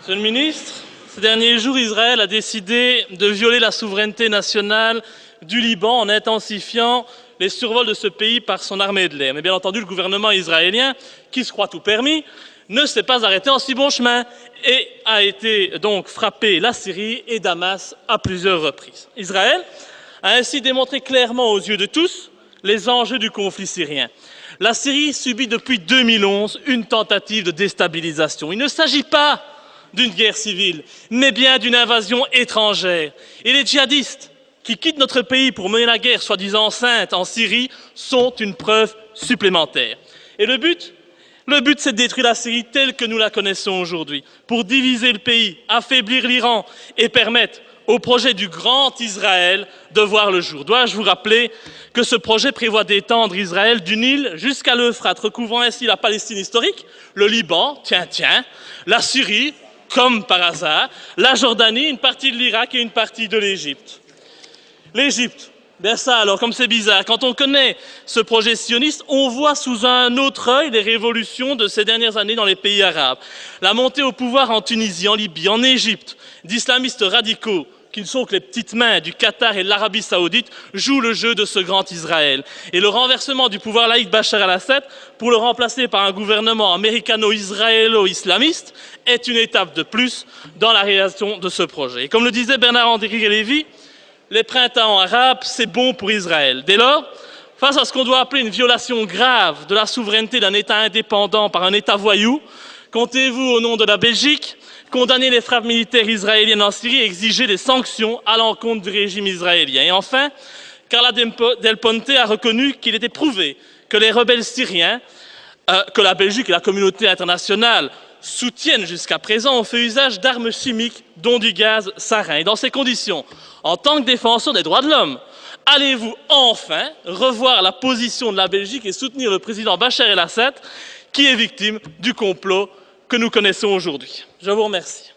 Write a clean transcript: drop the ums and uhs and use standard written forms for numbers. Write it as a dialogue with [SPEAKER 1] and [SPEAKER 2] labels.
[SPEAKER 1] Monsieur le ministre, ces derniers jours, Israël a décidé de violer la souveraineté nationale du Liban en intensifiant les survols de ce pays par son armée de l'air. Mais bien entendu, le gouvernement israélien, qui se croit tout permis, ne s'est pas arrêté en si bon chemin et a été donc frappé la Syrie et Damas à plusieurs reprises. Israël a ainsi démontré clairement aux yeux de tous les enjeux du conflit syrien. La Syrie subit depuis 2011 une tentative de déstabilisation. Il ne s'agit pas d'une guerre civile, mais bien d'une invasion étrangère. Et les djihadistes qui quittent notre pays pour mener la guerre soi-disant sainte en Syrie sont une preuve supplémentaire. Et le but, c'est de détruire la Syrie telle que nous la connaissons aujourd'hui, pour diviser le pays, affaiblir l'Iran et permettre au projet du Grand Israël de voir le jour. Dois-je vous rappeler que ce projet prévoit d'étendre Israël du Nil jusqu'à l'Euphrate, recouvrant ainsi la Palestine historique, le Liban, la Syrie, comme par hasard, la Jordanie, une partie de l'Irak et une partie de l'Égypte. L'Égypte, bien ça alors, comme c'est bizarre, quand on connaît ce projet sioniste, on voit sous un autre œil les révolutions de ces dernières années dans les pays arabes. La montée au pouvoir en Tunisie, en Libye, en Égypte, d'islamistes radicaux, qui ne sont que les petites mains du Qatar et de l'Arabie Saoudite, jouent le jeu de ce grand Israël. Et le renversement du pouvoir laïque Bachar el-Assad pour le remplacer par un gouvernement américano-israélo-islamiste est une étape de plus dans la réalisation de ce projet. Et comme le disait Bernard-Henri Lévy, les printemps arabes, c'est bon pour Israël. Dès lors, face à ce qu'on doit appeler une violation grave de la souveraineté d'un État indépendant par un État voyou, comptez-vous, au nom de la Belgique, condamner les frappes militaires israéliennes en Syrie et exiger des sanctions à l'encontre du régime israélien. Et enfin, Carla Del Ponte a reconnu qu'il était prouvé que les rebelles syriens, que la Belgique et la communauté internationale soutiennent jusqu'à présent, ont fait usage d'armes chimiques, dont du gaz sarin. Et dans ces conditions, en tant que défenseur des droits de l'homme, allez-vous enfin revoir la position de la Belgique et soutenir le président Bachar el-Assad, qui est victime du complot que nous connaissons aujourd'hui? Je vous remercie.